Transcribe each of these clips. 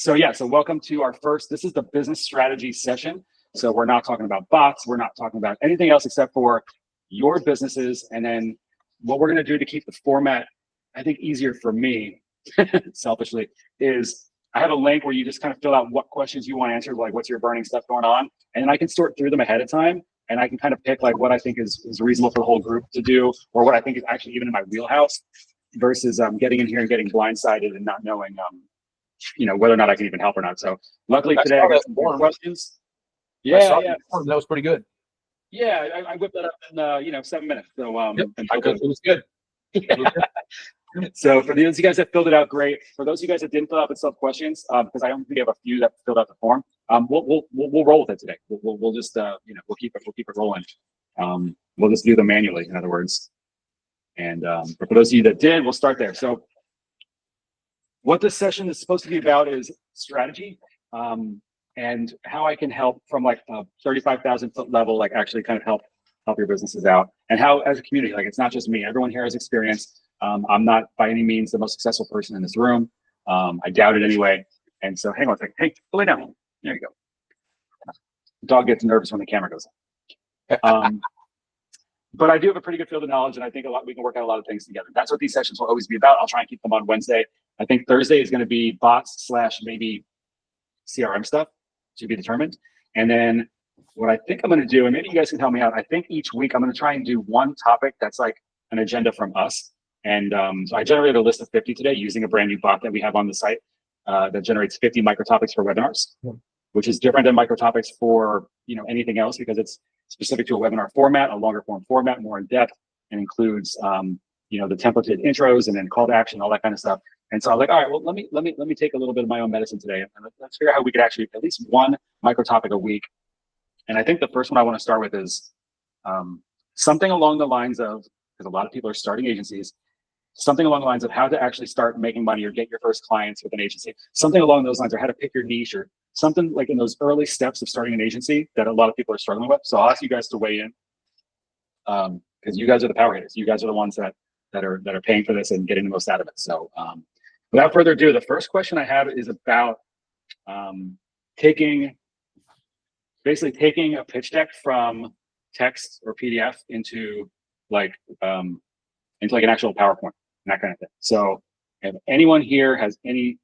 So welcome to our first, this is the business strategy session. So we're not talking about bots. We're not talking about anything else except for your businesses. And then what we're going to do to keep the format, I think, easier for me, selfishly, is I have a link where you just kind of fill out what questions you want answered, like what's your burning stuff going on. And then I can sort through them ahead of time. And I can kind of pick like what I think is reasonable for the whole group to do, or what I think is actually even in my wheelhouse, versus getting in here and getting blindsided and not knowing, whether or not I can even help or not. So luckily today I got some more questions. Yeah. That was pretty good. Yeah, I whipped that up in 7 minutes. So it was good. So for those of you guys that filled it out, great. For those of you guys that didn't fill out the self questions, because I don't think we have a few that filled out the form, we'll roll with it today. We'll just we'll keep it rolling. We'll just do them manually, in other words. And but for those of you that did, we'll start there. So what this session is supposed to be about is strategy, and how I can help from like a 35,000 foot level, like actually kind of help your businesses out, and how as a community, like it's not just me. Everyone here has experience. I'm not by any means the most successful person in this room. I doubt it anyway. And so hang on a second. Hey, lay down. There you go. The dog gets nervous when the camera goes on. But I do have a pretty good field of knowledge, and I think we can work out a lot of things together. That's what these sessions will always be about. I'll try and keep them on Wednesday. I think Thursday is going to be bots / maybe CRM stuff to be determined. And then what I think I'm going to do, and maybe you guys can help me out, I think each week I'm going to try and do one topic that's like an agenda from us. And so I generated a list of 50 today using a brand new bot that we have on the site that generates 50 micro topics for webinars, which is different than micro topics for anything else, because it's specific to a webinar format, a longer form format, more in depth, and includes the templated intros and then call to action, all that kind of stuff. And so I was like, all right, well, let me take a little bit of my own medicine today, and let's figure out how we could actually at least one micro topic a week. And I think the first one I want to start with is something along the lines of, because a lot of people are starting agencies, something along the lines of how to actually start making money or get your first clients with an agency, something along those lines, or how to pick your niche, or something like in those early steps of starting an agency that a lot of people are struggling with. So I'll ask you guys to weigh in, because you guys are the power hitters. You guys are the ones that are paying for this and getting the most out of it. So without further ado, the first question I have is about taking a pitch deck from text or PDF into like an actual PowerPoint, and that kind of thing. So if anyone here has any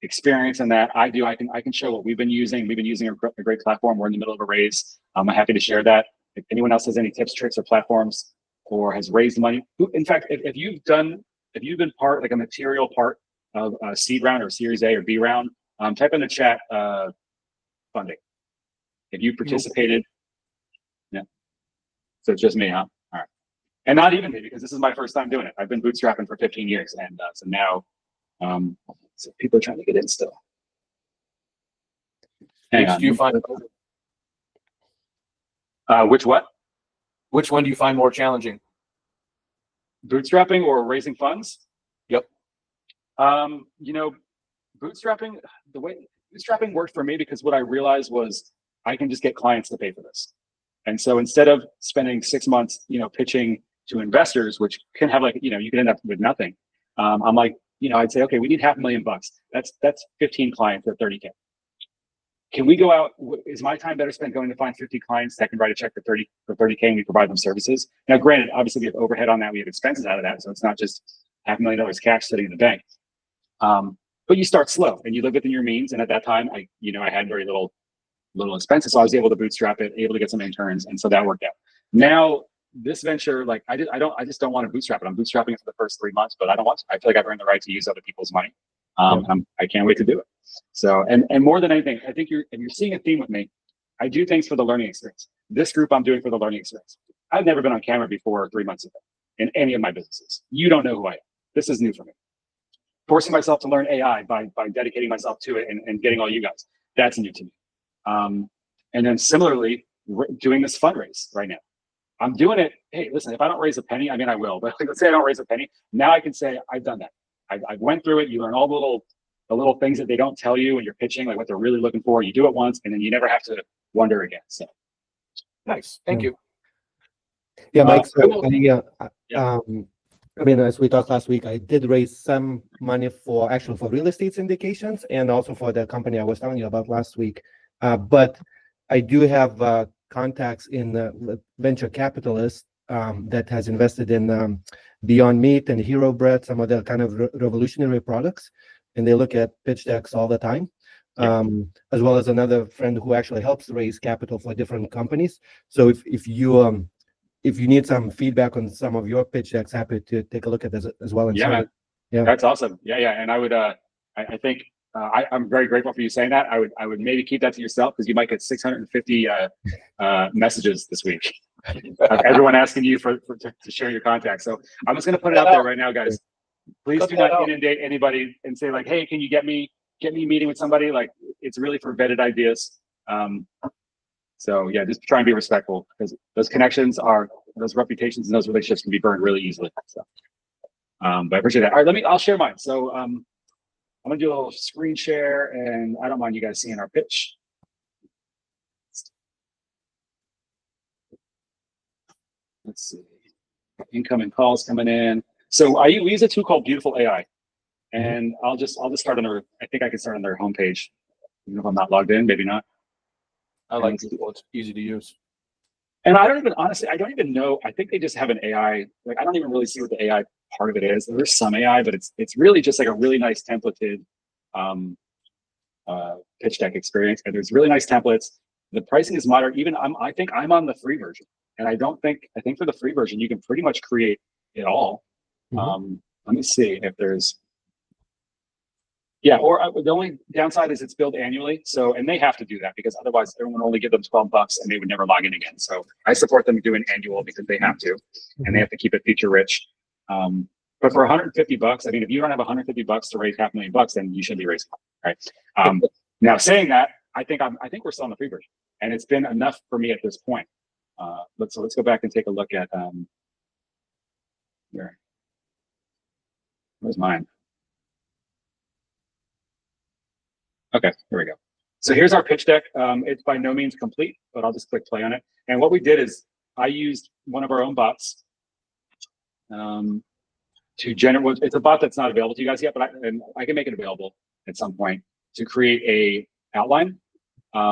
experience in that, I do. I can show what we've been using. We've been using a great platform. We're in the middle of a raise. I'm happy to share that. If anyone else has any tips, tricks, or platforms, or has raised money, in fact, if you've been part, like a material part of a seed round or Series A or B round, type in the chat funding. If you participated, yeah. So it's just me, huh? All right. And not even me, because this is my first time doing it. I've been bootstrapping for 15 years. And so now, so people are trying to get in still. Hang on. Do you find which what? Which one do you find more challenging? Bootstrapping or raising funds? Yep. Bootstrapping, the way bootstrapping worked for me, because what I realized was I can just get clients to pay for this. And so instead of spending 6 months, pitching to investors, which can have you can end up with nothing. I'm like, I'd say, okay, we need $500,000. That's 15 clients at 30K. Can we go out? Is my time better spent going to find 50 clients that can write a check for 30K and we provide them services? Now, granted, obviously we have overhead on that. We have expenses out of that. So it's not just $500,000 cash sitting in the bank. But you start slow and you live within your means. And at that time, I had very little expenses. So I was able to bootstrap it, able to get some interns. And so that worked out. Now this venture, I just don't want to bootstrap it. I'm bootstrapping it for the first 3 months, but I don't want to. I feel like I've earned the right to use other people's money. I can't wait to do it. So, and more than anything, I think if you're seeing a theme with me, I do things for the learning experience. This group I'm doing for the learning experience. I've never been on camera before 3 months ago in any of my businesses. You don't know who I am. This is new for me. Forcing myself to learn AI by dedicating myself to it and getting all you guys. That's new to me. And then similarly, doing this fundraise right now. I'm doing it. Hey, listen, if I don't raise a penny, I mean, I will, but let's say I don't raise a penny. Now I can say I've done that. I went through it. You learn all the little things that they don't tell you when you're pitching, like what they're really looking for. You do it once, and then you never have to wonder again. So nice. Thank you. Yeah, Mike. So I mean, as we talked last week, I did raise some money for real estate syndications and also for the company I was telling you about last week. But I do have contacts in venture capitalists that has invested in Beyond Meat and Hero Bread, some of the kind of revolutionary products, and they look at pitch decks all the time. As well as another friend who actually helps raise capital for different companies. So if you need some feedback on some of your pitch decks, happy to take a look at this as well. And Yeah, man. Yeah, That's awesome. Yeah. And I would, I think I'm very grateful for you saying that. I would maybe keep that to yourself because you might get 650 messages this week. Everyone asking you to share your contacts. So I'm just going to put it out there right now, guys. Please do not inundate anybody and say like, hey, can you get me a meeting with somebody? Like, it's really for vetted ideas. So yeah, just try and be respectful because those connections those reputations and those relationships can be burned really easily. So, but I appreciate that. All right, I'll share mine. So I'm gonna do a little screen share, and I don't mind you guys seeing our pitch. Let's see, incoming calls coming in. So we use a tool called Beautiful AI, and I'll just start on their. I think I can start on their homepage. Even if I'm not logged in, maybe not. I like Beautiful. It's easy to use. And I don't even know. I think they just have an AI. Like, I don't even really see what the AI part of it is. There's some AI, but it's really just like a really nice templated pitch deck experience. And there's really nice templates. The pricing is moderate. I think I'm on the free version, and I think for the free version you can pretty much create it all. Let me see if there's. Yeah, or the only downside is it's billed annually. So, and they have to do that because otherwise everyone would only give them $12 and they would never log in again. So I support them doing annual because they have to, and they have to keep it feature rich. But for $150, I mean, if you don't have $150 to raise $500,000, then you should be raising, right? Now saying that, I think we're still on the free version, and it's been enough for me at this point. Let's go back and take a look at where's mine? Okay, here we go. So here's our pitch deck. It's by no means complete, but I'll just click play on it. And what we did is I used one of our own bots to generate. It's a bot that's not available to you guys yet, but I can make it available at some point to create a outline.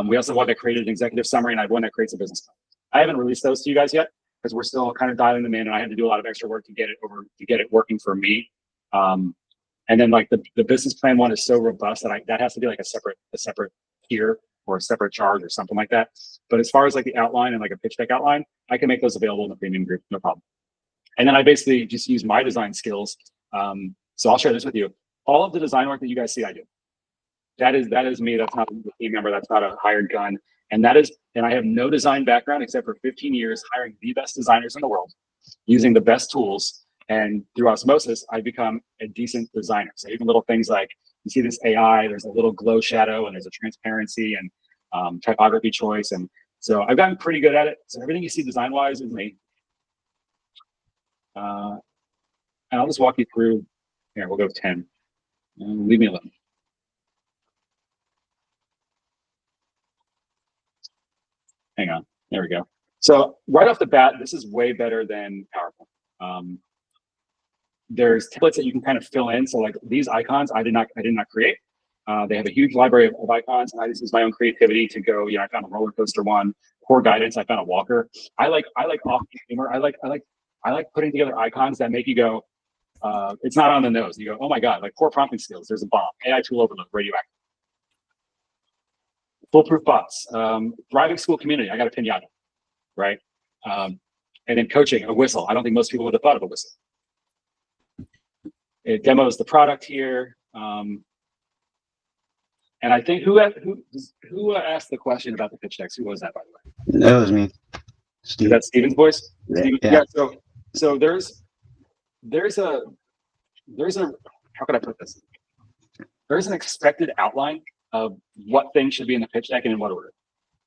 We also have one that created an executive summary, and I have one that creates a business plan. I haven't released those to you guys yet because we're still kind of dialing them in, and I had to do a lot of extra work to get it working for me. And then like the business plan one is so robust that has to be like a separate tier or a separate charge or something like that. But as far as like the outline and like a pitch deck outline, I can make those available in the premium group, no problem. And then I basically just use my design skills. So I'll share this with you. All of the design work that you guys see, I do. That is me. That's not a team member. That's not a hired gun. And I have no design background except for 15 years hiring the best designers in the world, using the best tools. And through osmosis, I become a decent designer. So even little things like you see this AI, there's a little glow shadow and there's a transparency and typography choice. And so I've gotten pretty good at it. So everything you see design-wise is me. And I'll just walk you through. Here, we'll go 10. Leave me alone. Hang on. There we go. So right off the bat, this is way better than PowerPoint. There's templates that you can kind of fill in. So like these icons, I did not create. They have a huge library of icons. And I just use my own creativity to go. I found a roller coaster one. Core guidance. I found a walker. I like off humor. I like putting together icons that make you go. It's not on the nose. You go, oh my god! Like core prompting skills. There's a bomb. AI tool overload. Radioactive. Foolproof bots. Thriving school community. I got a pinata. Right. And then coaching. A whistle. I don't think most people would have thought of a whistle. It demos the product here. And I think who asked the question about the pitch decks? Who was that, by the way? That was me. Steve. Is that Steven's voice? Yeah. So there's a how can I put this? There's an expected outline of what things should be in the pitch deck and in what order.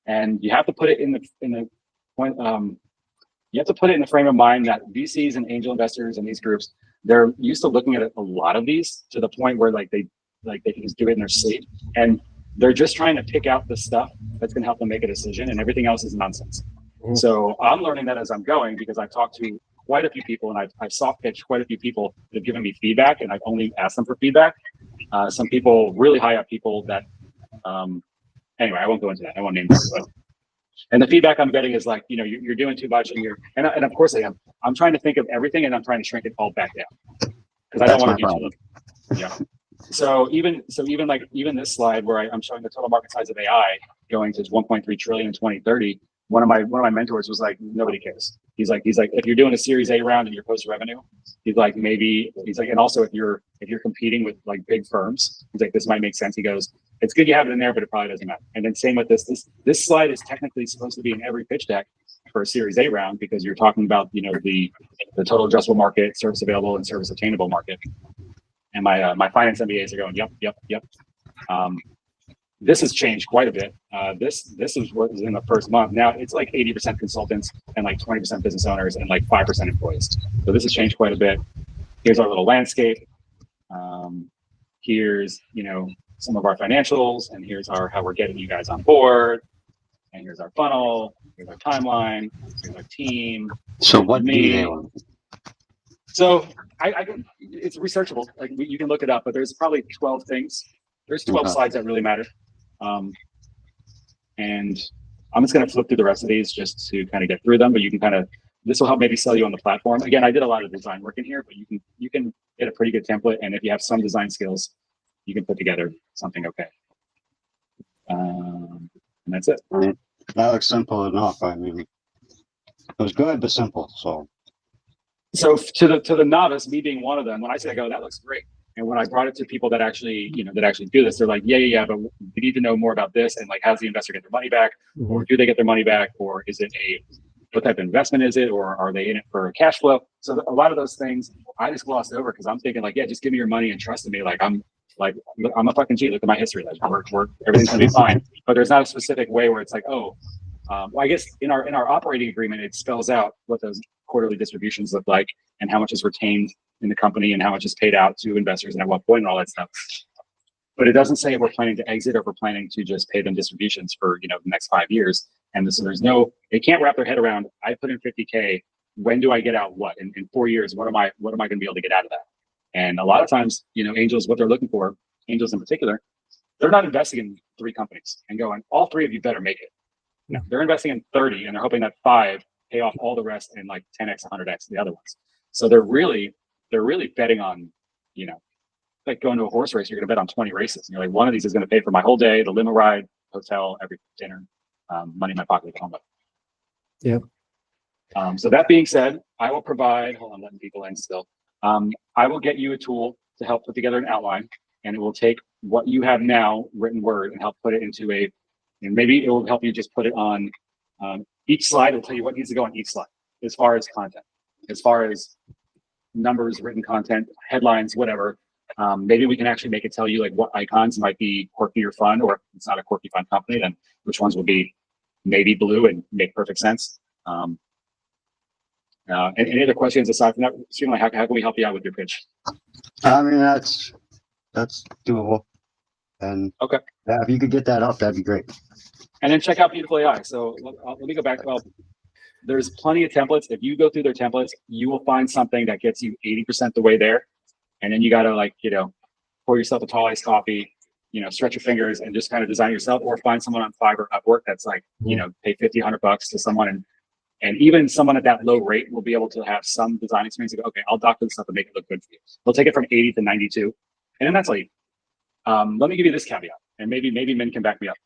And you have to put it in the point. You have to put it in the frame of mind that VCs and angel investors and these groups, they're used to looking at a lot of these to the point where they can just do it in their sleep, and they're just trying to pick out the stuff that's going to help them make a decision, and everything else is nonsense. So I'm learning that as I'm going because I've talked to quite a few people, and I've soft pitched quite a few people that have given me feedback, and I've only asked them for feedback. Some people, really high up people that, anyway, I won't go into that. I won't name them, but, and the feedback I'm getting is like, you're doing too much, and of course I am. I'm trying to think of everything, and I'm trying to shrink it all back down because I don't want to do too much. Yeah. So even this slide where I'm showing the total market size of AI going to 1.3 trillion in 2030. One of my mentors was like, nobody cares. He's like, if you're doing a Series A round and you're post revenue, he's like, and also if you're competing with like big firms, he's like, this might make sense. He goes, it's good you have it in there, but it probably doesn't matter. And then same with this slide is technically supposed to be in every pitch deck for a Series A round because you're talking about, the total addressable market, service available and service attainable market. And my finance MBAs are going, yep. This has changed quite a bit. This is what was in the first month. Now it's like 80% consultants and like 20% business owners and like 5% employees. So this has changed quite a bit. Here's our little landscape. Here's, some of our financials, and here's how we're getting you guys on board. And here's our funnel. Here's our timeline. Here's our team. So what do they want? So it's researchable. Like you can look it up, but there's probably 12 things. There's 12 slides that really matter. And I'm just going to flip through the rest of these just to kind of get through them, but you can this will help maybe sell you on the platform. Again, I did a lot of design work in here, but you can get a pretty good template. And if you have some design skills, you can put together something okay. And that's it. That looks simple enough. I mean, it was good, but simple. So to the novice, me being one of them, when I say, I go, that looks great. And when I brought it to people that actually do this, they're like, yeah, but we need to know more about this. And like, how does the investor get their money back? Or do they get their money back? Or is it what type of investment is it? Or are they in it for cash flow? So a lot of those things I just glossed over because I'm thinking like, yeah, just give me your money and trust in me. Like I'm a fucking G. Look at my history. Like everything's gonna be fine. But there's not a specific way where it's like, well, I guess in our operating agreement, it spells out what those quarterly distributions look like and how much is retained in the company and how much is paid out to investors and at what point and all that stuff. But it doesn't say if we're planning to exit or if we're planning to just pay them distributions for the next 5 years. And so they can't wrap their head around, I put in 50K, when do I get out what? In 4 years, what am I gonna be able to get out of that? And a lot of times, angels, what they're looking for, angels in particular, they're not investing in 3 companies and going, all 3 of you better make it. No, they're investing in 30 and they're hoping that 5 pay off all the rest in like 10x, 100x the other ones. So they're really betting on, like going to a horse race, you're going to bet on 20 races. And you're like, one of these is going to pay for my whole day, the limo ride, hotel, every dinner, money in my pocket at home. Yeah. So that being said, I will provide, hold on, letting people in still. I will get you a tool to help put together an outline, and it will take what you have now, written word, and help put it into and maybe it will help you just put it on each slide. Will tell you what needs to go on each slide as far as content, as far as numbers, written content, headlines, whatever. Maybe we can actually make it tell you like what icons might be quirky or fun, or if it's not a quirky fun company, then which ones will be maybe blue and make perfect sense. And any other questions aside from that? Certainly, how can we help you out with your pitch? I mean, that's doable. And okay, if you could get that up, that'd be great. And then check out Beautiful AI. So let me go back. Well, there's plenty of templates. If you go through their templates, you will find something that gets you 80% the way there. And then you got to pour yourself a tall iced coffee, stretch your fingers and just kind of design yourself, or find someone on Fiverr, Upwork that's like, pay $50, $100 to someone. And even someone at that low rate will be able to have some design experience and go, okay, I'll doctor this up and make it look good for you. They'll take it from 80 to 92. And then that's all you. Let me give you this caveat, and maybe Min can back me up.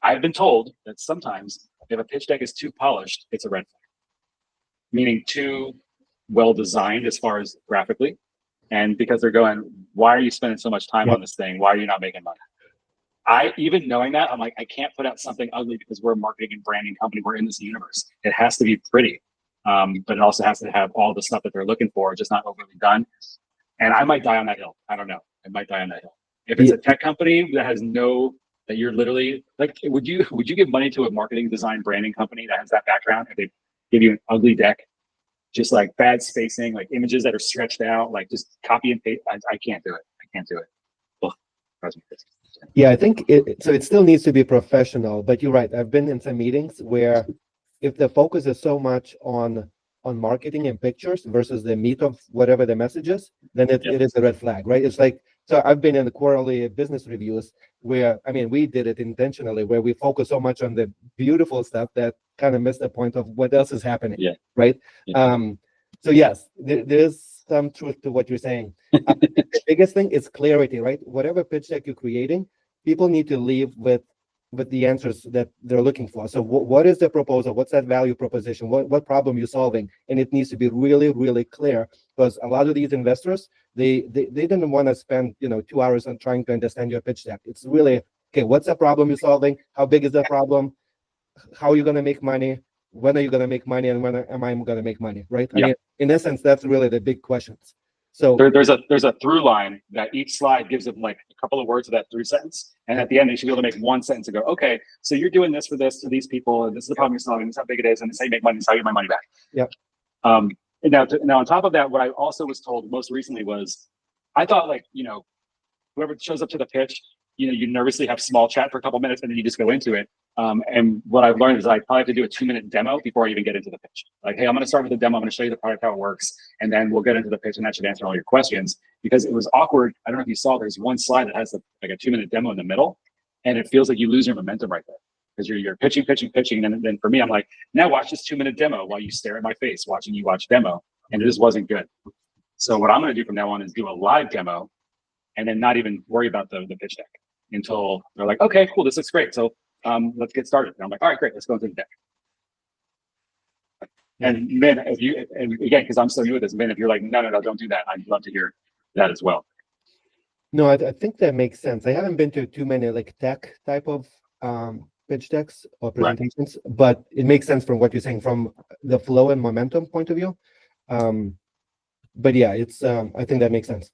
I've been told that sometimes if a pitch deck is too polished, it's a red flag, meaning too well designed as far as graphically. And because they're going, why are you spending so much time on this thing? Why are you not making money? Even knowing that, I'm like, I can't put out something ugly because we're a marketing and branding company. We're in this universe. It has to be pretty, but it also has to have all the stuff that they're looking for, just not overly done. And I might die on that hill. I don't know. I might die on that hill. If it's a tech company that you're literally like, would you give money to a marketing, design, branding company that has that background if they give you an ugly deck, just like bad spacing, like images that are stretched out, like just copy and paste? I can't do it. I can't do it. Ugh, yeah, I think it still needs to be professional, but you're right. I've been in some meetings where if the focus is so much on on marketing and pictures versus the meat of whatever the message is, then it, Yep. it is a red flag, right? It's like, so I've been in the quarterly business reviews where, I mean, we did it intentionally, where we focus so much on the beautiful stuff that kind of miss the point of what else is happening. Yeah. Right. Yeah. So yes, there's some truth to what you're saying. The biggest thing is clarity, right? Whatever pitch deck you're creating, people need to leave with the answers that they're looking for. So what is the proposal? What's that value proposition? What problem you're solving? And it needs to be really, really clear, because a lot of these investors, they didn't want to spend 2 hours on trying to understand your pitch deck. It's really, okay, what's the problem you're solving? How big is the problem? How are you going to make money? When are you going to make money? And when am I going to make money? Right? Yeah. I mean, in essence, that's really the big questions. So There's a through line that each slide gives them like a couple of words of that through sentence, and at the end they should be able to make one sentence and go, okay, so you're doing this for this to these people, and this is the problem you're solving, this is how big it is, and this is how you make money, this is how you get my money back. Yep. And now on top of that, what I also was told most recently was, I thought like, whoever shows up to the pitch, you nervously have small chat for a couple minutes and then you just go into it. And what I've learned is I probably have to do a 2-minute demo before I even get into the pitch. Like, hey, I'm going to start with a demo. I'm going to show you the product, how it works. And then we'll get into the pitch, and that should answer all your questions, because it was awkward. I don't know if you saw, there's one slide that has like a 2-minute demo in the middle, and it feels like you lose your momentum right there, because you're pitching. And then for me, I'm like, now watch this 2-minute demo while you stare at my face, watching you watch demo. And it just wasn't good. So what I'm going to do from now on is do a live demo and then not even worry about the pitch deck until they're like, okay, cool, this looks great. So let's get started. And I'm like, all right, great, let's go into the deck. And then and again, because I'm so new at this, man, if you're like, no, don't do that, I'd love to hear that as well. no, I think that makes sense. I haven't been to too many like tech type of pitch decks or presentations, but it makes sense from what you're saying from the flow and momentum point of view. But yeah, it's I think that makes sense.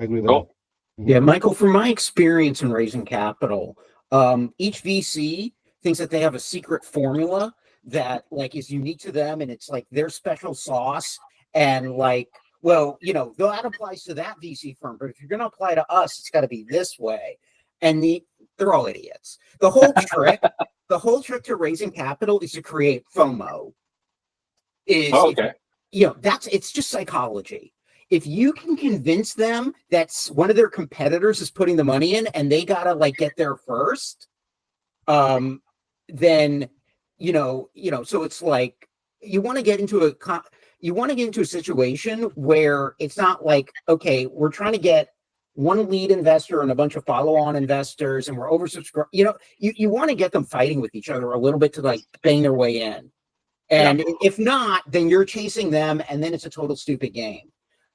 I agree with Cool. that. Yeah, Michael, from my experience in raising capital, each VC thinks that they have a secret formula that like is unique to them, and it's like their special sauce. And like, well, that applies to that VC firm, but if you're going to apply to us, it's got to be this way. And they're all idiots. The whole trick to raising capital is to create FOMO. Okay. It's just psychology. If you can convince them that one of their competitors is putting the money in and they gotta like get there first, then so it's like you want to get into a situation where it's not like, okay, we're trying to get one lead investor and a bunch of follow-on investors and we're oversubscribed. You want to get them fighting with each other a little bit to like bang their way in. And if not, then you're chasing them, and then it's a total stupid game.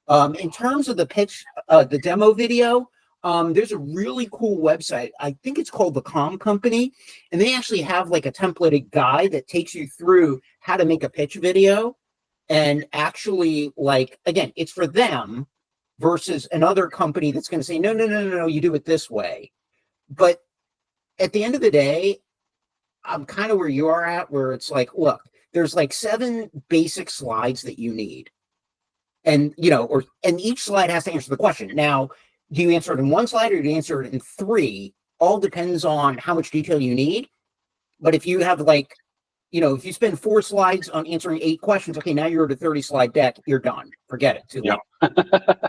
In terms of the pitch, the demo video, there's a really cool website. I think it's called The Calm Company, and they actually have like a templated guide that takes you through how to make a pitch video. And actually, like, again, it's for them versus another company that's going to say, no, you do it this way. But at the end of the day, I'm kind of where you are at, where it's like, look, there's like 7 basic slides that you need. And, and each slide has to answer the question. Now, do you answer it in 1 slide or do you answer it in 3? All depends on how much detail you need. But if you have like, if you spend 4 slides on answering 8 questions, okay, now you're at a 30-slide deck, you're done. Forget it. Too late.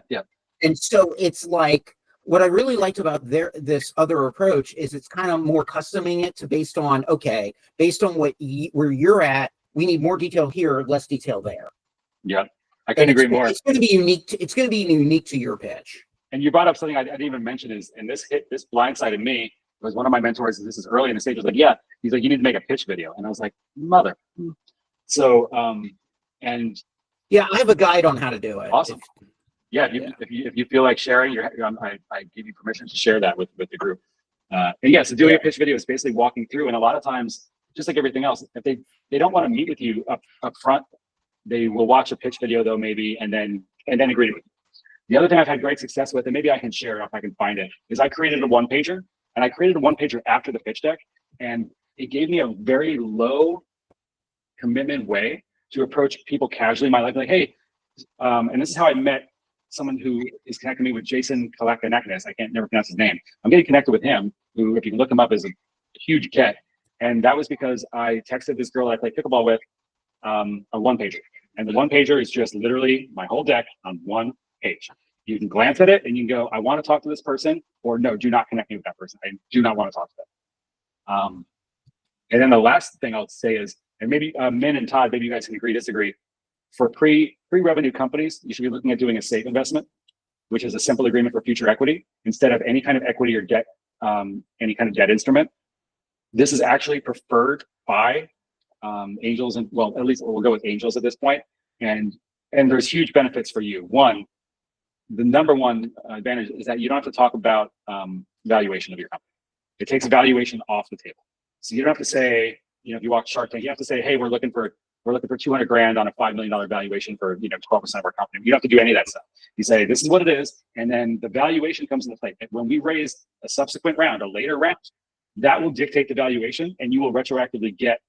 Yeah. And so it's like, what I really liked about this other approach is it's kind of more customing it to based on where you're at, we need more detail here, less detail there. Yeah, I couldn't agree more. It's going to be unique. It's going to be unique to your pitch. And you brought up something I didn't even mention is, and this blindsided me, was one of my mentors, and this is early in the stage, was like, yeah, he's like, you need to make a pitch video. And I was like, mother. So, and yeah, I have a guide on how to do it. Awesome. If you feel like sharing, I give you permission to share that with the group. And yeah, so doing a pitch video is basically walking through, and a lot of times, just like everything else, if they don't want to meet with you up front, they will watch a pitch video though, maybe, and then agree with you. The other thing I've had great success with, and maybe I can share it if I can find it, is I created a 1-pager, and I created a 1-pager after the pitch deck, and it gave me a very low commitment way to approach people casually in my life, like, hey, and this is how I met someone who is connecting me with Jason Kalakanakis. I can't never pronounce his name. I'm getting connected with him, who, if you can look him up, is a huge get. And that was because I texted this girl I play pickleball with, a 1-pager. And the one pager is just literally my whole deck on one page. You can glance at it and you can go, I want to talk to this person, or no, do not connect me with that person. I do not want to talk to them. And then the last thing I'll say is, and maybe Min and Todd, maybe you guys can agree, disagree. For pre-revenue companies, you should be looking at doing a SAFE investment, which is a simple agreement for future equity instead of any kind of equity or debt, any kind of debt instrument. This is actually preferred by angels, and well, at least we'll go with angels at this point. And there's huge benefits for you. One, the number one advantage is that you don't have to talk about valuation of your company. It takes valuation off the table. So you don't have to say, you know, if you walk Shark Tank, you have to say, hey, we're looking for 200 grand on a $5 million valuation for, you know, 12% of our company. You don't have to do any of that stuff. You say, this is what it is. And then the valuation comes into play. And when we raise a subsequent round, a later round, that will dictate the valuation, and you will retroactively get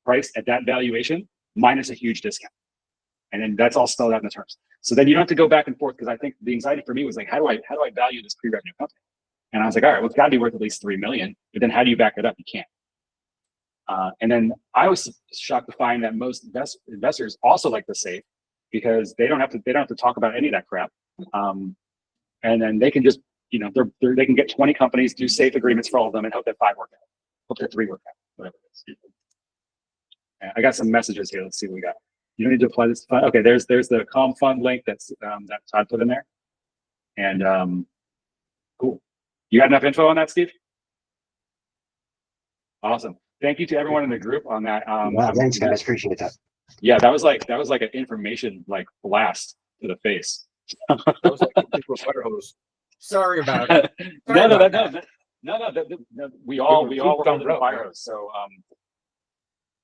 priced at that valuation minus a huge discount. And then that's all spelled out in the terms. So then you don't have to go back and forth, because I think the anxiety for me was like, how do I value this pre-revenue company? And I was like, all right, well, it's got to be worth at least 3 million. But then how do you back it up? You can't. And then I was shocked to find that most investors also like the SAFE, because they don't have to talk about any of that crap. And then they can just, you know, they can get 20 companies, do SAFE agreements for all of them, and hope that 5 work out, hope that 3 work out, whatever it is. I got some messages here. Let's see what we got. You don't need to apply this. Okay, there's the Calm Fund link that Todd put in there. And cool. You got enough info on that, Steve? Awesome. Thank you to everyone in the group on that. Wow, thanks, guys. Appreciate that. Yeah, that was like an information blast to the face. That was like a fire hose. Sorry about it. No. We all We were were down under the the road, fire man. hose. So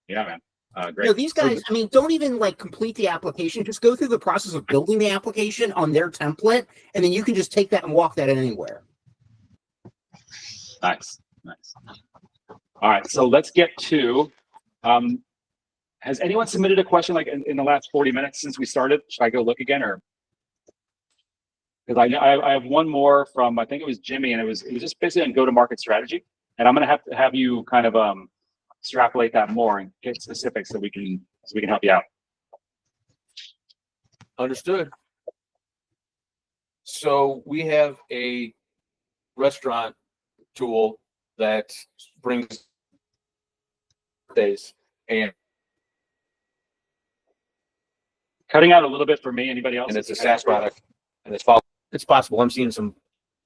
yeah, man. You Great. know, these guys, I mean, don't even like complete the application. Just go through the process of building the application on their template, and then you can just take that and walk that anywhere. Nice. All right, so let's get to, has anyone submitted a question like in the last 40 minutes since we started? Should I go look again, or? Because I have one more from, I think it was Jimmy, and it was just basically on go-to-market strategy. And I'm gonna have to have you kind of extrapolate that more and get specifics so we can help you out. Understood. So we have a restaurant tool that brings days, and Cutting out a little bit for me. Anybody else? it's a SaaS product, and it's possible. I'm seeing some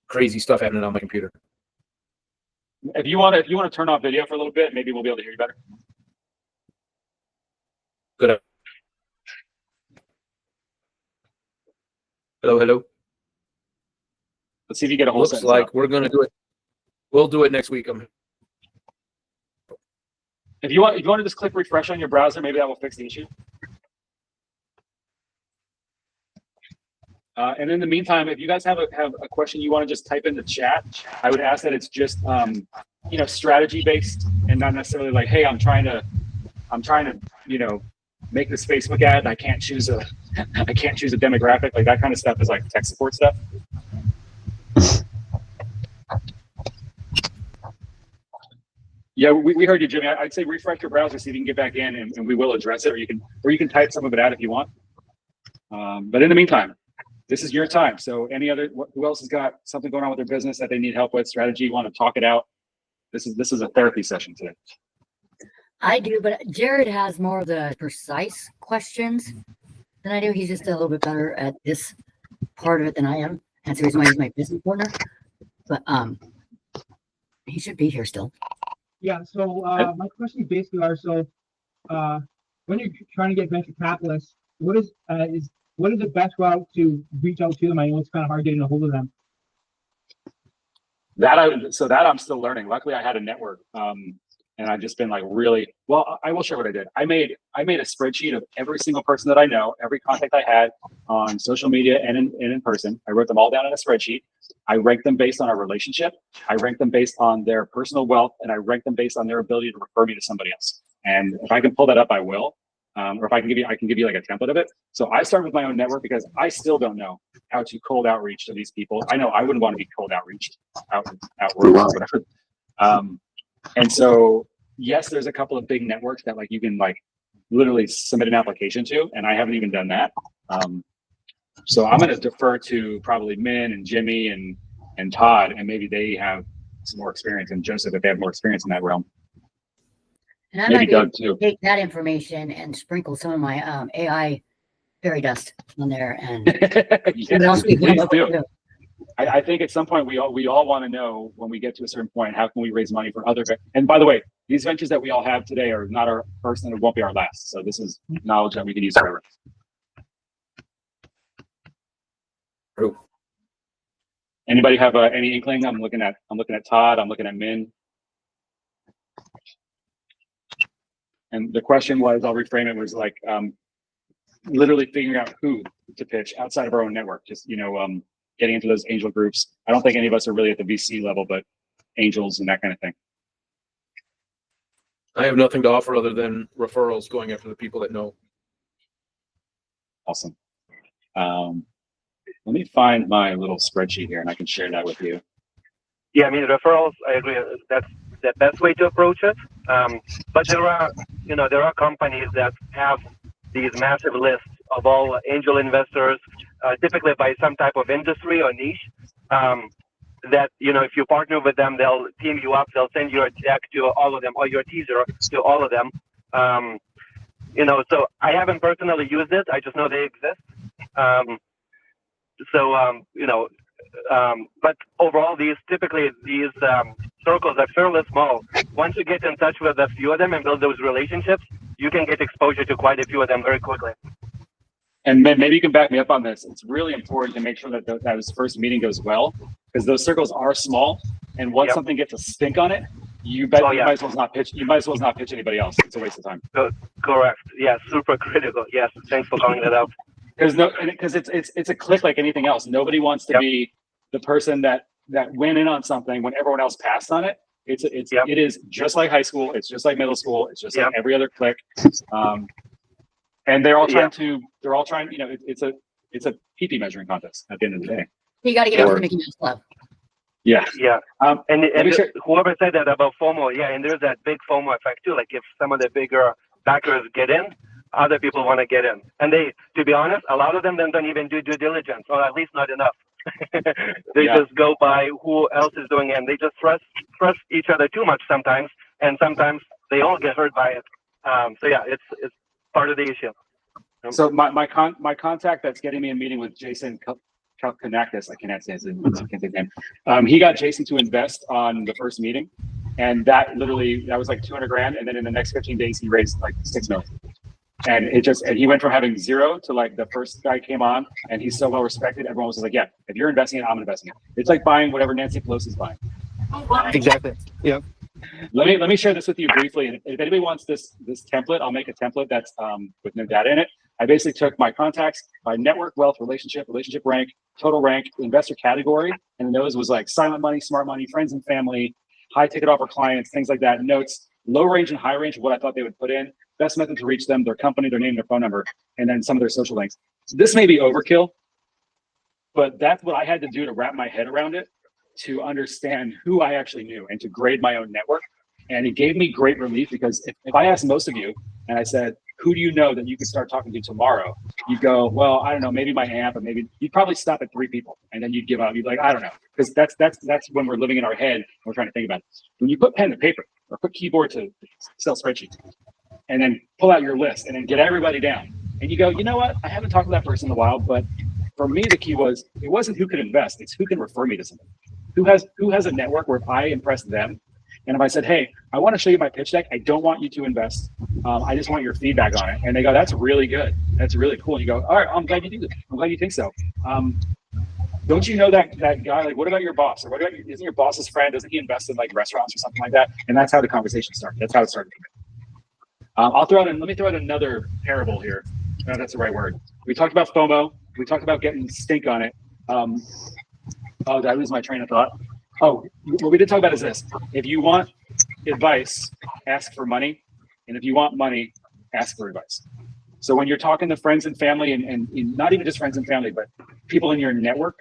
crazy stuff happening on my computer. If you want to turn off video for a little bit, maybe we'll be able to hear you better. Good. Hello. Let's see if you get a whole Looks sentence like out. we're gonna do it. We'll do it next week. If you want to just click refresh on your browser, maybe that will fix the issue. And in the meantime, if you guys have a question you want to just type in the chat, I would ask that it's just strategy based and not necessarily like, hey, I'm trying to make this Facebook ad and I can't choose a demographic. Like that kind of stuff is like tech support stuff. Yeah, we heard you, Jimmy. I'd say refresh your browser, see if you can get back in, and we will address it, or you can type some of it out if you want. But in the meantime, this is your time. So who else has got something going on with their business that they need help with, strategy, want to talk it out? This is a therapy session today. I do, but Jared has more of the precise questions than I do. He's just a little bit better at this part of it than I am. That's the reason why he's my business partner. But he should be here still. Yeah, so my questions basically are, so when you're trying to get venture capitalists, what is the best route to reach out to them? I know it's kind of hard getting a hold of them. That I'm still learning. Luckily, I had a network, and I've just been like really well. I will share what I did. I made a spreadsheet of every single person that I know, every contact I had on social media and in person. I wrote them all down in a spreadsheet. I ranked them based on our relationship. I ranked them based on their personal wealth, and I ranked them based on their ability to refer me to somebody else. And if I can pull that up, I will. Or if I can give you like a template of it. So I started with my own network because I still don't know how to cold outreach to these people. I know I wouldn't want to be cold outreached outward or whatever. And so yes, there's a couple of big networks that like you can like literally submit an application to, and I haven't even done that. So I'm going to defer to probably Min and Jimmy and Todd, and maybe they have some more experience, and Joseph if they have more experience in that realm. And I Maybe might be able Doug to too. take that information and sprinkle some of my AI fairy dust on there and Yeah, what else we can please do. do. I think at some point we all want to know when we get to a certain point, how can we raise money for other, and by the way, these ventures that we all have today are not our first and it won't be our last. So this is knowledge that we can use forever. True. Anybody have any inkling? I'm looking at Todd. I'm looking at Min. And the question was, I'll reframe it, was like literally figuring out who to pitch outside of our own network. Just getting into those angel groups. I don't think any of us are really at the VC level, but angels and that kind of thing. I have nothing to offer other than referrals, going after the people that know. Awesome. Let me find my little spreadsheet here and I can share that with you. Yeah, I mean, referrals, I agree. That's the best way to approach it. But there are companies that have these massive lists of all angel investors, typically by some type of industry or niche. That, if you partner with them, they'll team you up. They'll send your deck to all of them, or your teaser to all of them. So I haven't personally used it. I just know they exist. But overall, these circles are fairly small. Once you get in touch with a few of them and build those relationships, you can get exposure to quite a few of them very quickly. And maybe you can back me up on this. It's really important to make sure that that his first meeting goes well, because those circles are small. And once something gets a stink on it, you might as well not pitch. You might as well not pitch anybody else. It's a waste of time. Correct. Yeah, super critical. Yes, thanks for calling that out. Because it's a click like anything else. Nobody wants to be the person that went in on something when everyone else passed on it. It is just like high school. It's just like middle school. It's just like every other click. And they're all trying. It's a PP measuring contest at the end of the day. You got to get over to Mickey Mouse Club. Yeah. Yeah. Whoever said that about FOMO, and there's that big FOMO effect too. Like if some of the bigger backers get in, other people want to get in. And to be honest, a lot of them then don't even do due diligence, or at least not enough. They just go by who else is doing it, and they just trust each other too much sometimes, and sometimes they all get hurt by it. It's part of the issue. So my contact that's getting me a meeting with Jason Kalkanakis, I can't say his name. He got Jason to invest on the first meeting, and that was like $200,000, and then in the next 15 days he raised like $6 million. And he went from having zero to like the first guy came on, and he's so well respected. Everyone was like, "Yeah, if you're investing it, I'm investing it." It's like buying whatever Nancy Pelosi's buying. Exactly. Yeah. Let me share this with you briefly. And if anybody wants this template, I'll make a template that's with no data in it. I basically took my contacts by network, wealth, relationship rank, total rank, investor category, and those was like silent money, smart money, friends and family, high ticket offer clients, things like that. Notes, low range and high range of what I thought they would put in. Best method to reach them, their company, their name, their phone number, and then some of their social links. This may be overkill, but that's what I had to do to wrap my head around it, to understand who I actually knew and to grade my own network. And it gave me great relief, because if I asked most of you and I said, who do you know that you could start talking to tomorrow? You'd go, well, I don't know, maybe my aunt, but maybe you'd probably stop at 3 people and then you'd give up. You'd be like, I don't know. Because that's when we're living in our head and we're trying to think about it. When you put pen to paper or put keyboard to Excel spreadsheet and then pull out your list and then get everybody down and you go, you know what? I haven't talked to that person in a while, but for me, the key was, it wasn't who could invest, it's who can refer me to somebody. Who has a network where if I impress them, and if I said, hey, I want to show you my pitch deck, I don't want you to invest. I just want your feedback on it. And they go, that's really good. That's really cool. And you go, all right, I'm glad you do this. I'm glad you think so. Don't you know that guy? Like, what about your boss? Or isn't your boss's friend? Doesn't he invest in like restaurants or something like that? And that's how the conversation started. That's how it started. Let me throw out another parable here. No, that's the right word. We talked about FOMO. We talked about getting stink on it. Did I lose my train of thought? Oh, what we did talk about is this. If you want advice, ask for money. And if you want money, ask for advice. So when you're talking to friends and family, and not even just friends and family, but people in your network,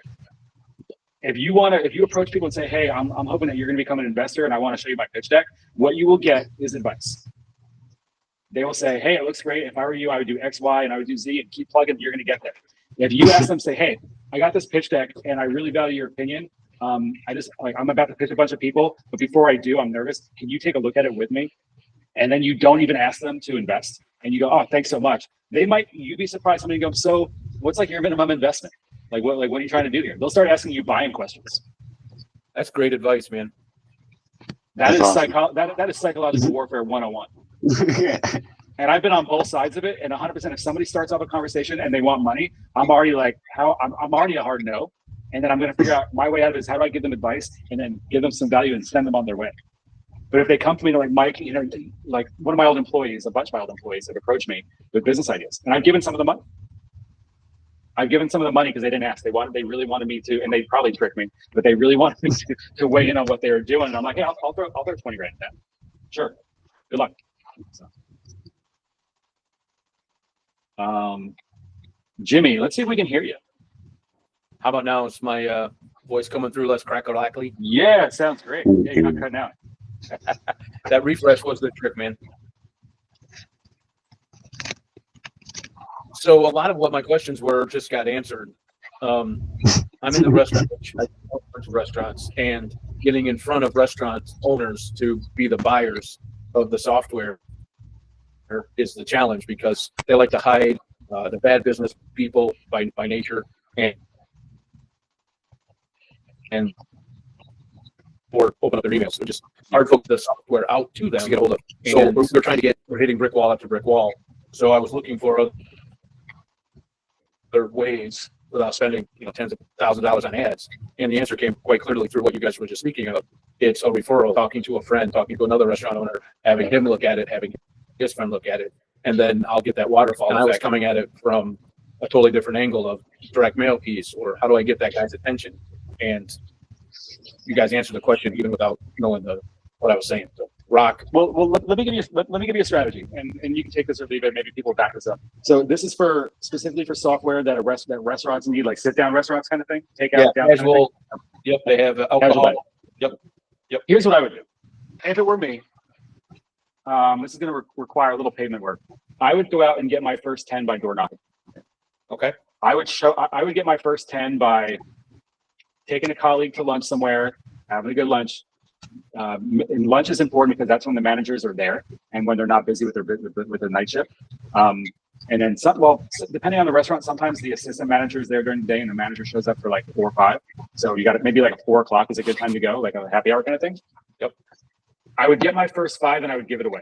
if you approach people and say, hey, I'm hoping that you're going to become an investor and I want to show you my pitch deck, what you will get is advice. they will say, hey, it looks great. If I were you, I would do X, Y, and I would do Z, and keep plugging. You're going to get there. If you ask them, say, hey, I got this pitch deck and I really value your opinion. I'm about to pitch a bunch of people, but before I do, I'm nervous. Can you take a look at it with me? And then you don't even ask them to invest, and you go, oh, thanks so much. You'd be surprised. Somebody goes, so what's like your minimum investment? Like what are you trying to do here? They'll start asking you buying questions. That's great advice, man. That That's is awesome. that is psychological warfare 101. And I've been on both sides of it. And 100%, if somebody starts off a conversation and they want money, I'm already like, I'm already a hard no. And then I'm going to figure out my way out of it is how do I give them advice and then give them some value and send them on their way. But if they come to me like, Mike, like one of my old employees, a bunch of my old employees have approached me with business ideas, and I've given some of the money. I've given some of the money because they didn't ask. They really wanted me to, and they probably tricked me, but they really wanted me to weigh in on what they were doing. And I'm like, hey, I'll throw 20 grand at that. Sure. Good luck. So, Jimmy, let's see if we can hear you. How about now? Is my voice coming through less crackle-lackly? Yeah, it sounds great. Yeah, you're not cutting out. That refresh was the trick, man. So a lot of what my questions were just got answered. I'm in the restaurants, and getting in front of restaurant owners to be the buyers of the software is the challenge because they like to hide the bad business people by nature and or open up their emails. So just hard focus the software out to them to get a hold of. So we're hitting brick wall after brick wall. So I was looking for other ways without spending tens of thousands of dollars on ads. And the answer came quite clearly through what you guys were just speaking of. It's a referral, talking to a friend, talking to another restaurant owner, having him look at it, having his friend look at it, and then I'll get that waterfall. And I was coming at it from a totally different angle of direct mail piece, or how do I get that guy's attention? And you guys answered the question even without knowing what I was saying. So, Rock. Well, let me give you a strategy, and you can take this or leave it. Maybe people back this up. So this is specifically for software that restaurants need, like sit down restaurants kind of thing. Take out down. Casual. Yep, they have alcohol. Yep. Here's what I would do. If it were me, this is going to require a little pavement work. I would go out and get my first 10 by door knocking. Okay. I would get my first 10 by taking a colleague to lunch somewhere, having a good lunch. And lunch is important because that's when the managers are there and when they're not busy with their night shift. And then depending on the restaurant, sometimes the assistant manager is there during the day and the manager shows up for like 4 or 5. So you got it. Maybe like 4 o'clock is a good time to go, like a happy hour kind of thing. Yep. I would get my first 5 and I would give it away.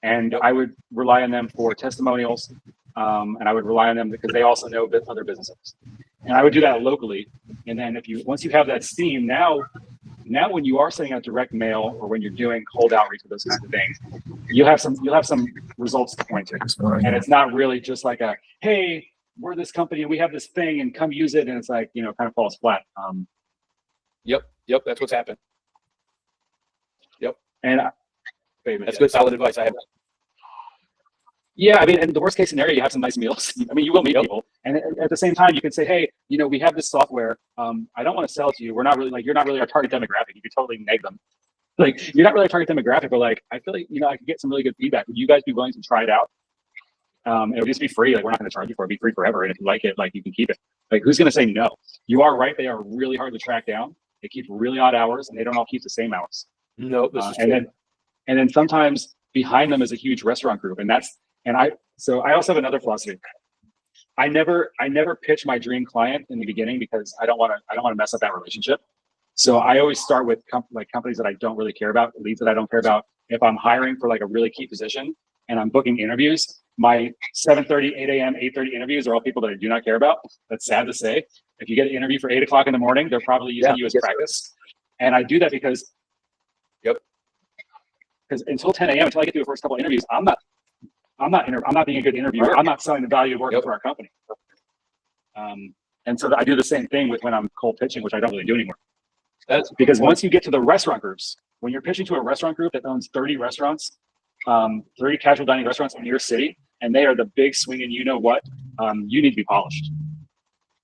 And I would rely on them for testimonials. And I would rely on them because they also know other business owners. And I would do that locally. And then once you have that steam, now when you are sending out direct mail or when you're doing cold outreach or those kinds of things, you'll have some results to point to. And it's not really just like hey, we're this company and we have this thing and come use it. And it's like, kind of falls flat. Yep. That's what's happened. Yep. And that's good, solid advice. I have. Yeah, I mean, in the worst case scenario, you have some nice meals. I mean, you will meet people, and at the same time, you can say, "Hey, we have this software. I don't want to sell it to you. We're not really you're not really our target demographic. You could totally neg them. Like, you're not really our target demographic, but like, I feel like I could get some really good feedback. Would you guys be willing to try it out? It would just be free. Like, we're not going to charge you for it. It'd be free forever, and if you like it, like you can keep it. Like, who's going to say no? You are right. They are really hard to track down. They keep really odd hours, and they don't all keep the same hours. No, this is and true. then sometimes behind them is a huge restaurant group, and I also have another philosophy. I never pitch my dream client in the beginning because I don't want to mess up that relationship. So I always start with companies that I don't really care about, leads that I don't care about. If I'm hiring for like a really key position and I'm booking interviews, my 7:30, 8 a.m., 8:30 interviews are all people that I do not care about. That's sad to say. If you get an interview for 8 o'clock in the morning, they're probably using you as practice. And I do that because until 10 a.m., until I get through the first couple of interviews, I'm not being a good interviewer. I'm not selling the value of working for our company. And so I do the same thing with when I'm cold pitching, which I don't really do anymore. That's because once you get to the restaurant groups, when you're pitching to a restaurant group that owns 30 restaurants, 30 casual dining restaurants in your city, and they are the big swinging, you need to be polished.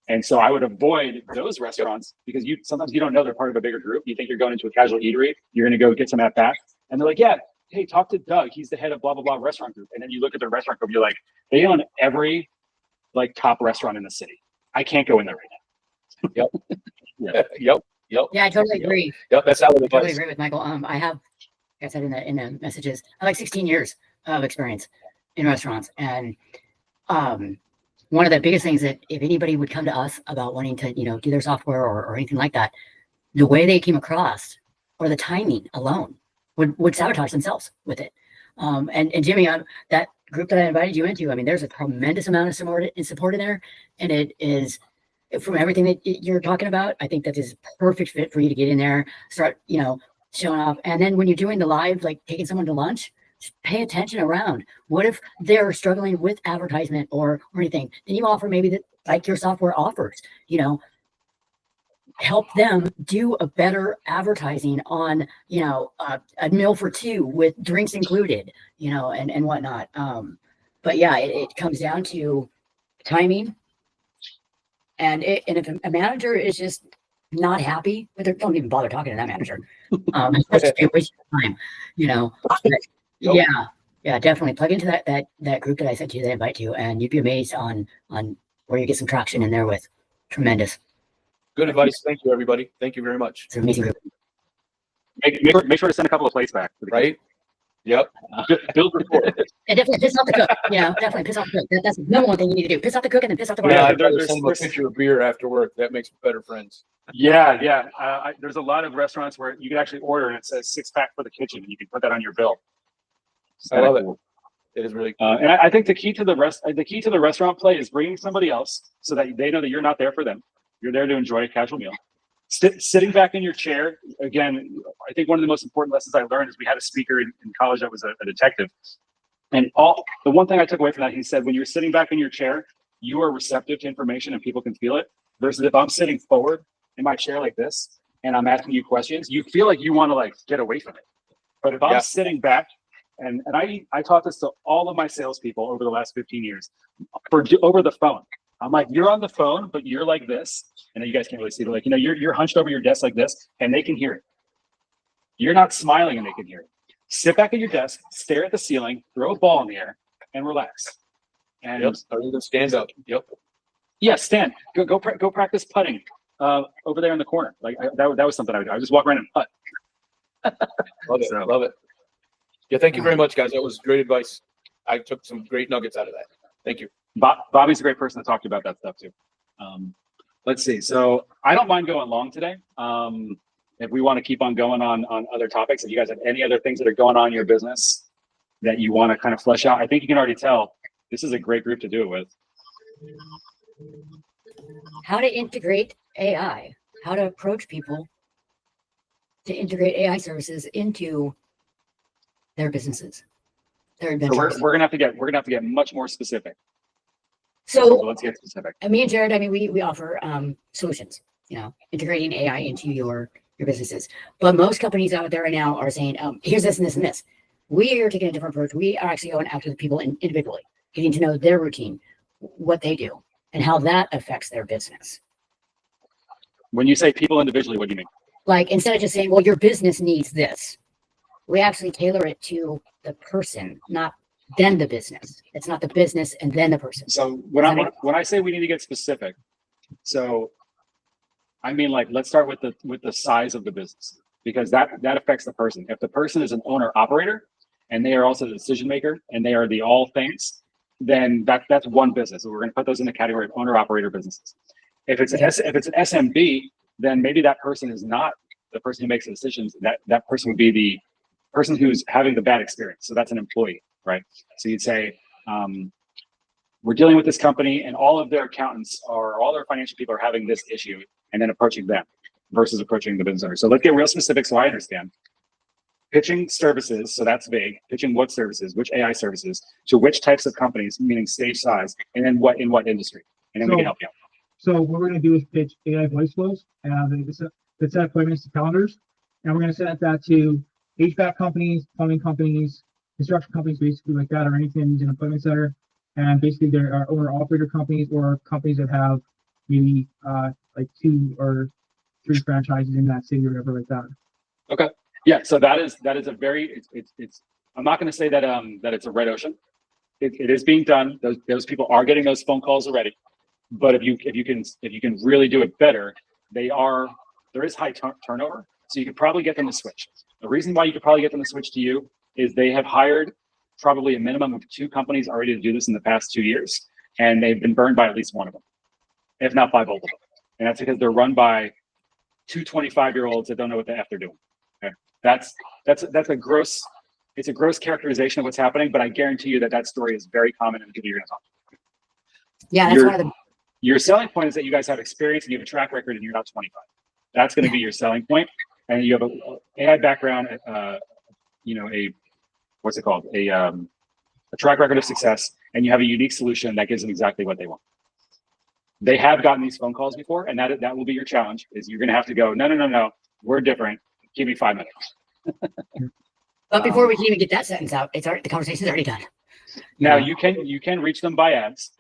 And so I would avoid those restaurants because sometimes you don't know they're part of a bigger group. You think you're going into a casual eatery, you're going to go get some at bat, and they're like, yeah, hey, talk to Doug. He's the head of blah, blah, blah restaurant group. And then you look at the restaurant group, you're like, they own every like top restaurant in the city. I can't go in there right now. Yep. Yep. Yeah, I totally agree. Yep. That's solid I totally advice. agree with Michael. I have, like I said in the messages, I have like 16 years of experience in restaurants, and one of the biggest things that if anybody would come to us about wanting to, do their software or anything like that, the way they came across or the timing alone would sabotage themselves with it. And Jimmy, that group that I invited you into, I mean, there's a tremendous amount of support in there, and it is. From everything that you're talking about, I think that is a perfect fit for you to get in there, start, showing off. And then when you're doing the live, like taking someone to lunch, just pay attention around. What if they're struggling with advertisement or anything? Then you offer maybe that, like your software offers, help them do a better advertising on, a meal for two with drinks included, and whatnot. But yeah, it comes down to timing. And if a manager is just not happy with it, don't even bother talking to that manager. That's just a waste of time, But yeah, definitely plug into that group that I sent you the invite to, and you'd be amazed on where you get some traction in there with. Tremendous. Good advice. Thank you, everybody. Thank you very much. It's an amazing group. Make sure to send a couple of plates back. Right? Yep. Build rapport. And definitely piss off the cook. Definitely piss off the cook. That's the number one thing you need to do. Piss off the cook and then piss off the Yeah, bartender. I'd rather there's- send them a picture of beer after work. That makes better friends. Yeah. There's a lot of restaurants where you can actually order and it says 6-pack for the kitchen, and you can put that on your bill. It's I kinda love it. cool. It is really And I think the key to the restaurant play is bringing somebody else so that they know that you're not there for them. You're there to enjoy a casual meal. Sitting back in your chair, again, I think one of the most important lessons I learned is we had a speaker in college that was a detective. And the one thing I took away from that, he said, when you're sitting back in your chair, you are receptive to information and people can feel it. Versus if I'm sitting forward in my chair like this and I'm asking you questions, you feel like you want to get away from it. But if I'm Yeah. sitting back, and I taught this to all of my salespeople over the last 15 years over the phone. I'm like, you're on the phone, but you're like this. And you guys can't really see it. Like, you're hunched over your desk like this, and they can hear it. You're not smiling and they can hear it. Sit back at your desk, stare at the ceiling, throw a ball in the air, and relax. And Yep. Or even stand up. Yep. yeah, stand. Go practice putting over there in the corner. That was something I would do. I would just walk around and putt. Love it. So- Love it. Yeah. Thank you very much, guys. That was great advice. I took some great nuggets out of that. Thank you. Bobby's a great person to talk to about that stuff too. Let's see. So I don't mind going long today. If we want to keep on going on other topics, if you guys have any other things that are going on in your business that you want to kind of flesh out, I think you can already tell this is a great group to do it with. How to integrate AI, how to approach people to integrate AI services into their businesses, their So adventures. we're gonna have to get much more specific. So Let's get specific. me and Jared, I mean, we offer solutions, integrating AI into your businesses. But most companies out there right now are saying, here's this and this and this. We are taking a different approach. We are actually going after the people individually, getting to know their routine, what they do, and how that affects their business. When you say people individually, what do you mean? Like, instead of just saying, well, your business needs this, we actually tailor it to the person, not then the business. It's not the business and then the person. So when I say we need to get specific, so I mean, let's start with the size of the business, because that affects the person. If the person is an owner operator and they are also the decision maker and they are the all things, then that's one business. So we're going to put those in the category of owner operator businesses. If it's an SMB, then maybe that person is not the person who makes the decisions. That person would be the person who's having the bad experience. So that's an employee, right? So you'd say, we're dealing with this company and all of their accountants or all their financial people are having this issue, and then approaching them versus approaching the business owner. So let's get real specific so I understand. Pitching services, so that's vague. Pitching what services, which AI services, to which types of companies, meaning stage size, and then in what industry, and then we can help you out. So what we're going to do is pitch AI voice flows, and they set appointments to calendars, and we're going to send that to HVAC companies, plumbing companies, construction companies, basically like that, or anything that needs an appointment center. And basically there are owner operator companies or companies that have maybe like 2 or 3 franchises in that city or whatever like that. Okay. Yeah. So that is a very, it's I'm not going to say that that it's a red ocean. It is being done. Those people are getting those phone calls already. But if you can really do it better, there is high turnover, so you could probably get them to switch. The reason why you could probably get them to switch to you is they have hired probably a minimum of 2 companies already to do this in the past 2 years, and they've been burned by at least one of them, if not by both of them. And that's because they're run by 2 25-year-olds that don't know what the F they're doing. Okay, that's a gross. It's a gross characterization of what's happening, but I guarantee you that story is very common in the people you're going to talk to. Yeah, that's one of the Your selling point is that you guys have experience and you have a track record and you're not 25. That's going to be your selling point. And you have a AI background, what's it called? A track record of success, and you have a unique solution that gives them exactly what they want. They have gotten these phone calls before, and that will be your challenge, is you're going to have to go, no, we're different. Give me 5 minutes. But before we can even get that sentence out, the conversation's already done. Now you can reach them by ads.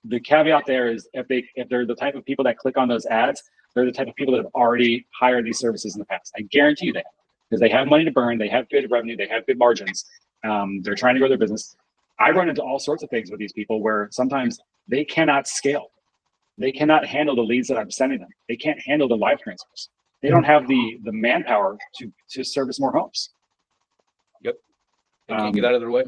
The caveat there is if they're the type of people that click on those ads, they're the type of people that have already hired these services in the past. I guarantee you that, because they have money to burn, they have good revenue, they have good margins. They're trying to grow their business. I run into all sorts of things with these people where sometimes they cannot scale. They cannot handle the leads that I'm sending them. They can't handle the live transfers. They don't have the manpower to service more homes. Yep. They can't get out of their way.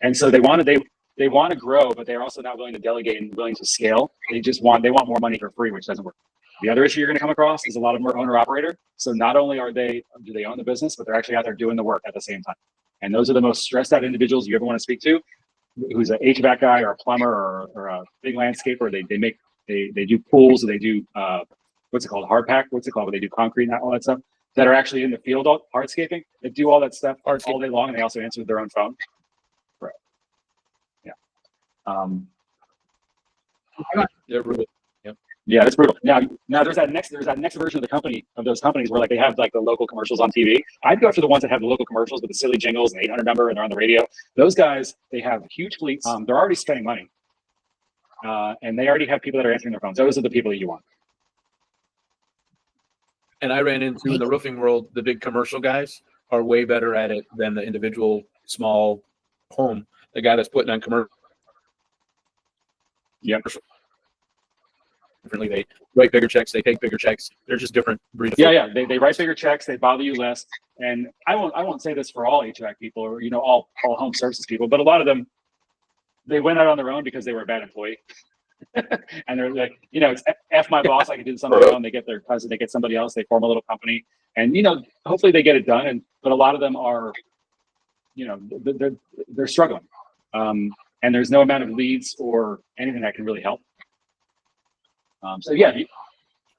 And so they want to grow, but they're also not willing to delegate and willing to scale. They want more money for free, which doesn't work. The other issue you're going to come across is a lot of them are owner operator. So not only do they own the business, but they're actually out there doing the work at the same time. And those are the most stressed out individuals you ever want to speak to. Who's an HVAC guy or a plumber or a big landscaper? They do pools, or they do what's it called, hard pack? What's it called? Where they do concrete and all that stuff. That are actually in the field, hardscaping. They do all that stuff all day long, and they also answer with their own phone. Right. Yeah. They're really, Yeah, it's brutal. Now there's that next version of the company, of those companies, where like they have like the local commercials on TV. I'd go after the ones that have the local commercials with the silly jingles and the 800 number, and they're on the radio. Those guys, they have huge fleets. They're already spending money, and they already have people that are answering their phones. Those are the people that you want. and I ran into in the roofing world, the big commercial guys are way better at it than the individual small home. The guy that's putting on commercial. Yep. Differently, they write bigger checks, they take bigger checks. They're just different breed of Yeah. They write bigger checks, they bother you less. And I won't say this for all HVAC people or all home services people, but a lot of them, they went out on their own because they were a bad employee. And they're like, it's F my boss, I can do this on my own. They get their cousin, they get somebody else, they form a little company, and hopefully they get it done. But a lot of them are, they're struggling. And there's no amount of leads or anything that can really help. So yeah,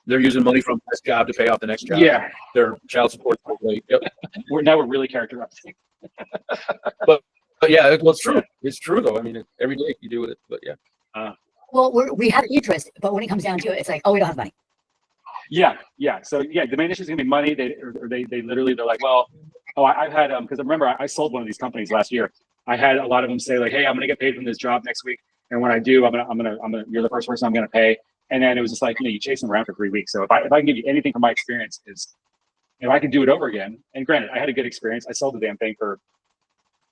they're using money from this job to pay off the next job. yeah, Their child support. Yep. we're really characterizing. But yeah, well, it's true. It's true though. I mean, every day you do it, but yeah. Well, we have interest, but when it comes down to it, it's like, oh, we don't have money. Yeah. So yeah, the main issue is gonna be money. They literally, they're like, well, I've had because remember I sold one of these companies last year. I had a lot of them say like, hey, I'm gonna get paid from this job next week, and when I do, I'm gonna you're the first person I'm gonna pay. And then it was just like, you chase them around for 3 weeks. So if I can give you anything from my experience is, if I can do it over again, and granted, I had a good experience. I sold the damn thing for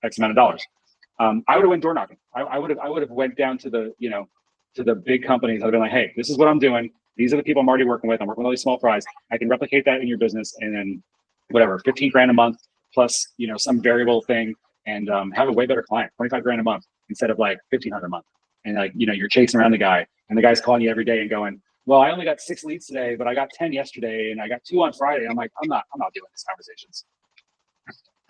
X amount of dollars. I would have went door knocking. I would have went down to the, to the big companies. I'd have been like, hey, this is what I'm doing. These are the people I'm already working with. I'm working with all these small fries. I can replicate that in your business, and then whatever, 15 grand a month plus, some variable thing, and have a way better client, 25 grand a month instead of like 1,500 a month. And like, you're chasing around the guy, and the guy's calling you every day and going, well, I only got 6 leads today, but I got 10 yesterday, and I got 2 on Friday. I'm like, I'm not doing these conversations.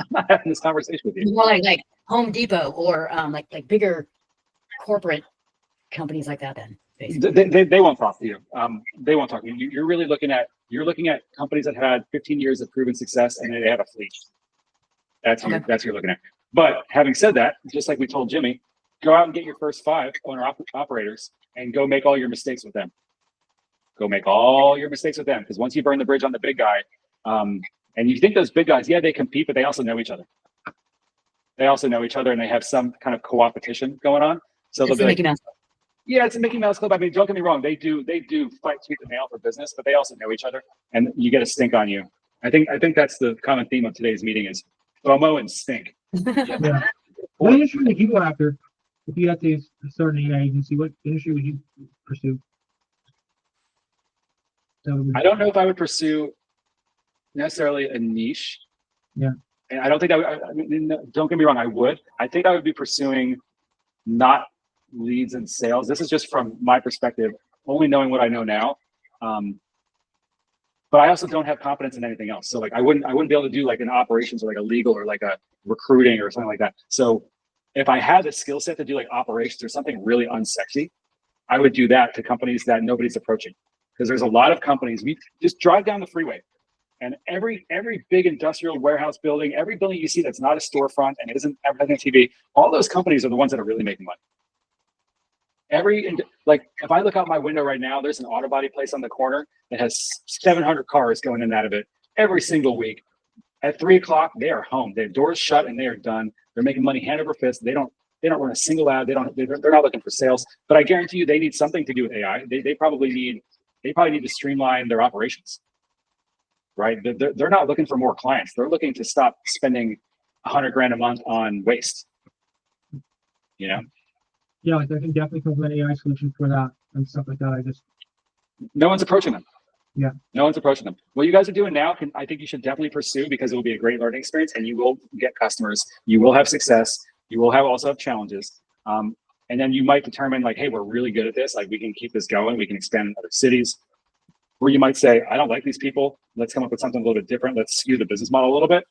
I'm not having this conversation with you. More like Home Depot or like bigger corporate companies like that. Then basically. They won't talk to you. They won't talk to you. You're really looking at companies that had 15 years of proven success, and they have a fleet. That's what you're looking at. But having said that, just like we told Jimmy, go out and get your first 5 owner operators and go make all your mistakes with them. Go make all your mistakes with them, because once you burn the bridge on the big guy, and you think those big guys, yeah, they compete, but they also know each other. They also know each other, and they have some kind of co-opetition going on. So they'll be like, yeah, it's a Mickey Mouse Club. I mean, don't get me wrong, they do fight tooth and nail for business, but they also know each other, and you get a stink on you. I think that's the common theme of today's meeting is FOMO and stink. Yeah. What industry would you go after if you had to start an AI agency? What industry would you pursue? So, I don't know if I would pursue necessarily a niche. Yeah. And I don't think I mean, don't get me wrong, I would. I think I would be pursuing not leads and sales. This is just from my perspective, only knowing what I know now. But I also don't have confidence in anything else. So like I wouldn't be able to do like an operations or like a legal or like a recruiting or something like that. So if I had the skill set to do like operations or something really unsexy, I would do that to companies that nobody's approaching. Because there's a lot of companies, we just drive down the freeway and every big industrial warehouse building, every building you see that's not a storefront and isn't advertising TV, all those companies are the ones that are really making money. Like if I look out my window right now, there's an auto body place on the corner that has 700 cars going in and out of it every single week. At 3 o'clock, they are home. Their doors shut and they are done. They're making money hand over fist. They don't run a single ad. They're not looking for sales. But I guarantee you, they need something to do with AI. They probably need to streamline their operations, right? They're not looking for more clients. They're looking to stop spending $100,000 a month on waste. You know. yeah, like I can definitely come up with an AI solution for that and stuff like that. No one's approaching them. Yeah. No one's approaching them. What you guys are doing now, I think you should definitely pursue because it will be a great learning experience and you will get customers. You will have success. You will also have challenges. And then you might determine like, hey, we're really good at this. Like we can keep this going. We can expand in other cities. Or you might say, I don't like these people. Let's come up with something a little bit different. Let's skew the business model a little bit.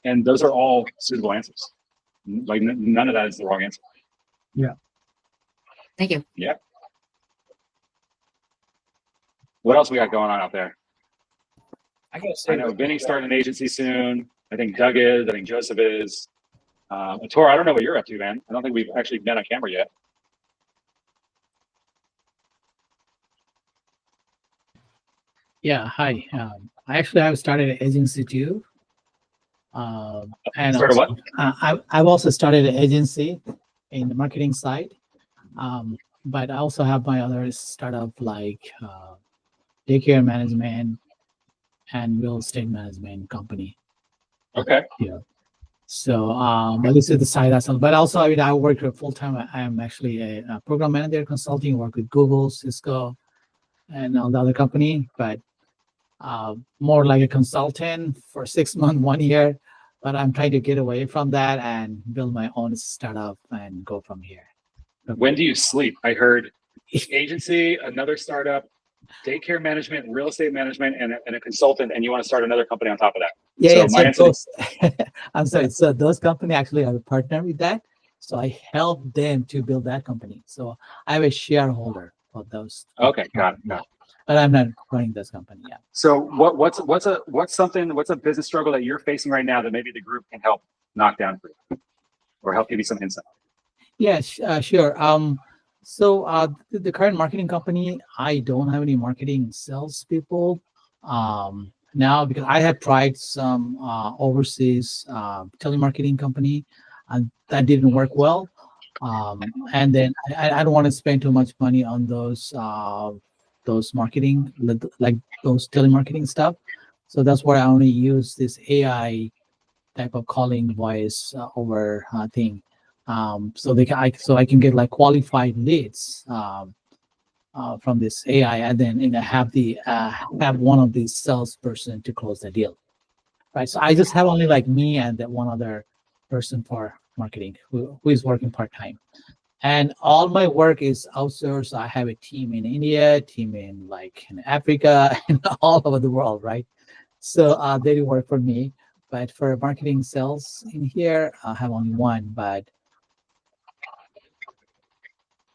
And those are all suitable answers. Like none of that is the wrong answer. Yeah. Thank you. Yeah. What else we got going on out there? I gotta say, I know Vinny's starting an agency soon. I think Doug is. I think Joseph is. Tor, I don't know what you're up to, man. I don't think we've actually been on camera yet. Yeah, hi. I actually have started an agency too. And Started also, I've also started an agency in the marketing side. But I also have my other startup like daycare management and real estate management company. Okay. Yeah. So, but this is the side hustle. But also, I mean, I work full time. I am actually a program manager consulting. Work with Google, Cisco, and all the other company. But more like a consultant for 6 months, 1 year. But I'm trying to get away from that and build my own startup and go from here. When do you sleep? I heard agency, another startup, daycare management, real estate management, and a consultant, and you want to start another company on top of that. Yeah, So my answer those, I'm sorry. So those company actually have a partner with that. So I help them to build that company. So I have a shareholder for those. Okay, got it. But I'm not running this company yet. So what's a business struggle that you're facing right now that maybe the group can help knock down for you or help give you some insight? Yeah, sure. So the current marketing company, I don't have any marketing sales people now because I have tried some overseas telemarketing company and that didn't work well. And then I don't want to spend too much money on those marketing, like those telemarketing stuff. So that's why I only use this AI type of calling voice over thing. So I can get like qualified leads from this AI, and then have one of these salesperson to close the deal, right? So I just have only like me and that one other person for marketing who is working part time, and all my work is outsourced. I have a team in India, team in Africa, and all over the world, right? So they work for me, but for marketing sales in here, I have only one, but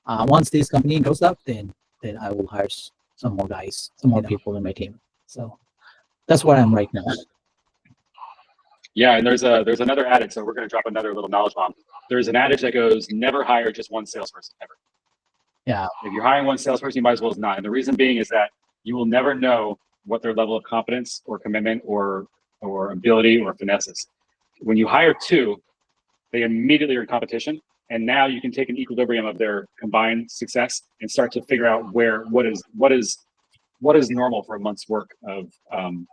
once this company goes up, then I will hire some more guys, some more people in my team. So that's where I'm right now. Yeah, and there's another adage. So we're going to drop another little knowledge bomb. There's an adage that goes, never hire just one salesperson ever. Yeah. If you're hiring one salesperson, you might as well as not. And the reason being is that you will never know what their level of competence or commitment or ability or finesse is. When you hire two, they immediately are in competition. And now you can take an equilibrium of their combined success and start to figure out what is what is normal for a month's work of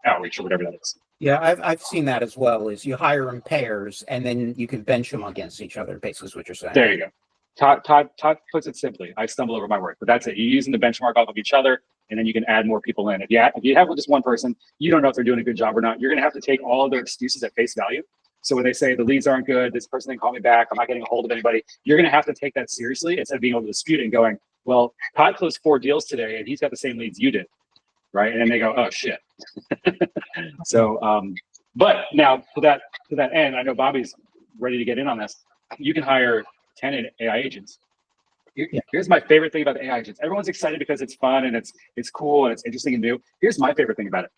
outreach or whatever that is. Yeah, I've seen that as well. Is you hire in pairs and then you can bench them against each other. Basically, is what you're saying. There you go. Todd puts it simply. I stumble over my work, but that's it. You're using the benchmark off of each other, and then you can add more people in. If you have just one person, you don't know if they're doing a good job or not. You're going to have to take all of their excuses at face value. So when they say the leads aren't good, this person didn't call me back, I'm not getting a hold of anybody, you're going to have to take that seriously instead of being able to dispute it and going, well, Todd closed 4 deals today, and he's got the same leads you did, right? And then they go, oh shit. So, but now to that end, I know Bobby's ready to get in on this. You can hire 10 AI agents. Here's my favorite thing about the AI agents. Everyone's excited because it's fun and it's cool and it's interesting and new. Here's my favorite thing about it.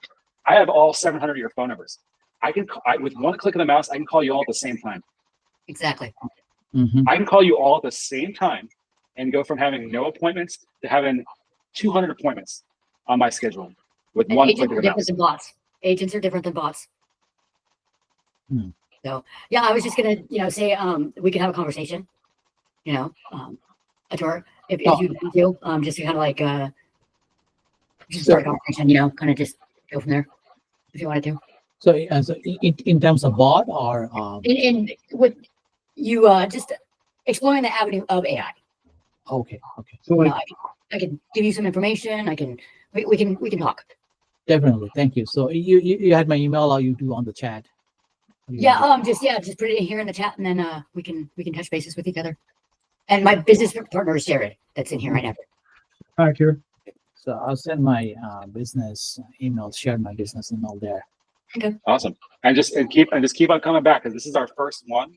I have all 700 of your phone numbers. With one click of the mouse, I can call you all at the same time. Exactly. I can call you all at the same time and go from having no appointments to having 200 appointments on my schedule with And one agents click are of the different mouse. than bots. Agents are different than bots. Hmm. So yeah, I was just gonna, say we could have a conversation, Ator, if you want to, just to kind of like just start a conversation, kind of just go from there if you wanted to. So, in terms of bot or In with you just exploring the avenue of AI. okay, So like, I can give you some information. We can talk. definitely. Thank you. So you had my email, or you do on the chat? Yeah, just put it in here in the chat, and then we can touch bases with each other. And my business partner is Jared, that's in here right now. all right, Kira. So I'll send my business email, share my business email there. Awesome. And just keep on coming back because this is our first one,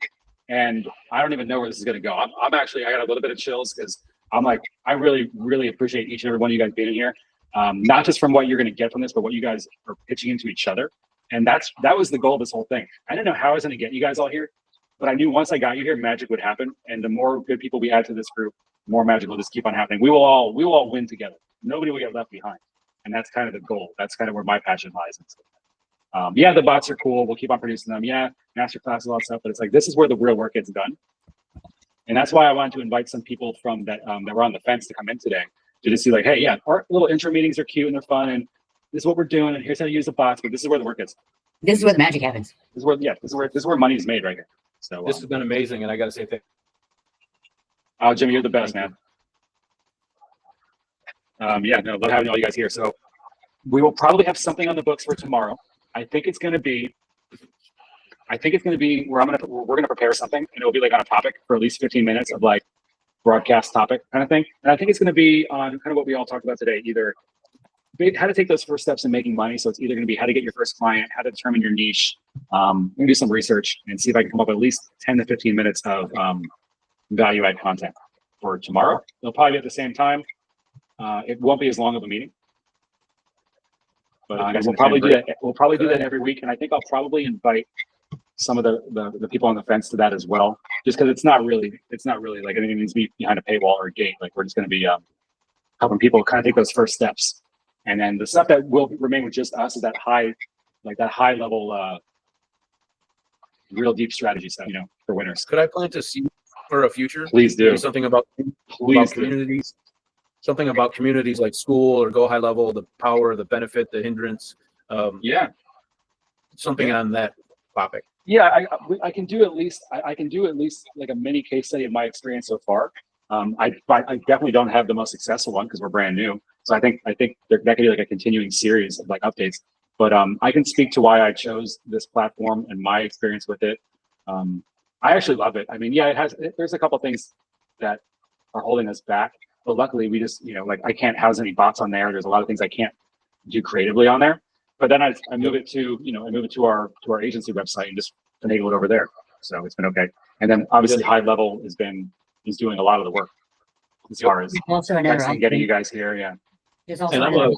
and I don't even know where this is going to go. I'm actually, I got a little bit of chills because I'm like, I really, really appreciate each and every one of you guys being in here. Not just from what you're going to get from this, but what you guys are pitching into each other. And that was the goal of this whole thing. I didn't know how I was going to get you guys all here, but I knew once I got you here, magic would happen. And the more good people we add to this group, more magic will just keep on happening. We will all win together. Nobody will get left behind. And that's kind of the goal. That's kind of where my passion lies. Yeah, the bots are cool. We'll keep on producing them. Yeah, masterclass, a lot of stuff, but it's like, this is where the real work gets done. And that's why I wanted to invite some people from that were on the fence to come in today to just see like, hey, yeah, our little intro meetings are cute and they're fun. And this is what we're doing. And here's how to use the bots, but this is where the work is. This is where the magic happens. This is where money is made right here. So This has been amazing, and I got to say thank oh, Jimmy, you're the best, man. Yeah, no, love having all you guys here. So we will probably have something on the books for tomorrow. I think it's going to be where we're going to prepare something, and it'll be like on a topic for at least 15 minutes of like broadcast topic kind of thing. And I think it's going to be on kind of what we all talked about today, either how to take those first steps in making money. So it's either going to be how to get your first client, how to determine your niche. I'm going to do some research and see if I can come up with at least 10 to 15 minutes of value add content for tomorrow. It'll probably be at the same time. It won't be as long of a meeting. But we'll probably do that. We'll probably do that every week, and I think I'll probably invite some of the people on the fence to that as well. Just because it's not really like anything needs to be behind a paywall or a gate. Like we're just going to be helping people kind of take those first steps, and then the stuff that will remain with just us is that high level, real deep strategy stuff. For winners. Could I plant a seed for a future? Please do. Maybe something about Please do. communities. Something about communities like school or Go High Level, the power, the benefit, the hindrance. Yeah. Something on that topic. Yeah, I can do at least like a mini case study of my experience so far. I definitely don't have the most successful one because we're brand new. So I think that could be like a continuing series of like updates. But I can speak to why I chose this platform and my experience with it. I actually love it. I mean, yeah, there's a couple things that are holding us back. But luckily, we just, like I can't house any bots on there. There's a lot of things I can't do creatively on there. But then I move it to our agency website and just finagle it over there. So it's been okay. And then obviously High Level is doing a lot of the work as far as Also another texting, getting you guys here. Yeah. There's also And another,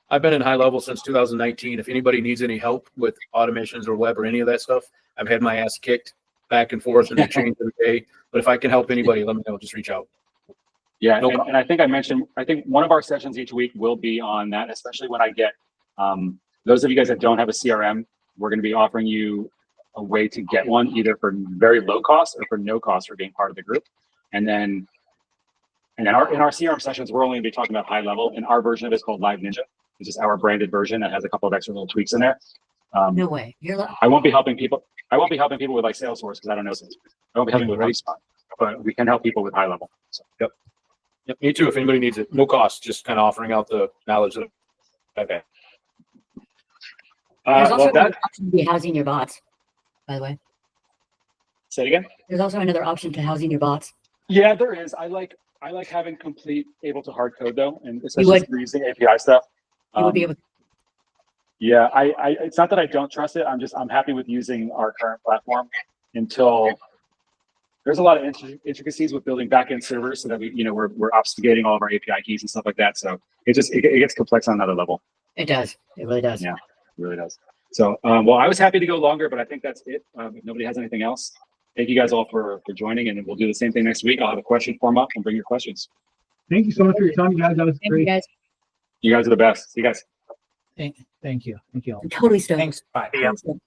I've been in High Level since 2019. If anybody needs any help with automations or web or any of that stuff, I've had my ass kicked back and forth and they change every day. But if I can help anybody, let me know. Just reach out. Yeah, No and I think I think one of our sessions each week will be on that, especially when I get those of you guys that don't have a CRM, we're going to be offering you a way to get one either for very low cost or for no cost for being part of the group. And then in our CRM sessions, we're only going to be talking about High Level, and our version of it is called Live Ninja. It's just our branded version that has a couple of extra little tweaks in there. No way. You're like, I won't be helping people. I won't be helping people with like Salesforce because I don't know Salesforce. I won't be helping with HubSpot, but we can help people with high level. So, Yep, me too. If anybody needs it, no cost, just kind of offering out the knowledge that I've had. there's also well, another that, option to be housing your bots, by the way. say it again. There's also another option to housing your bots. Yeah, there is. I like having complete able to hard code though, and especially would. if you're using API stuff. You would be able Yeah, it's not that I don't trust it. I'm happy with using our current platform until there's a lot of intricacies with building backend servers so that we're obfuscating all of our API keys and stuff like that. So it gets complex on another level. It does. It really does. Yeah, it really does. So, well, I was happy to go longer, but I think that's it. If nobody has anything else, thank you guys all for joining, and we'll do the same thing next week. I'll have a question form up and bring your questions. Thank you so much for your time, you guys. That was Thank you great. guys. You guys are the best. See you guys. Thank you. Thank you all. I'm totally stoked. Thanks. Yeah. Totally stoked.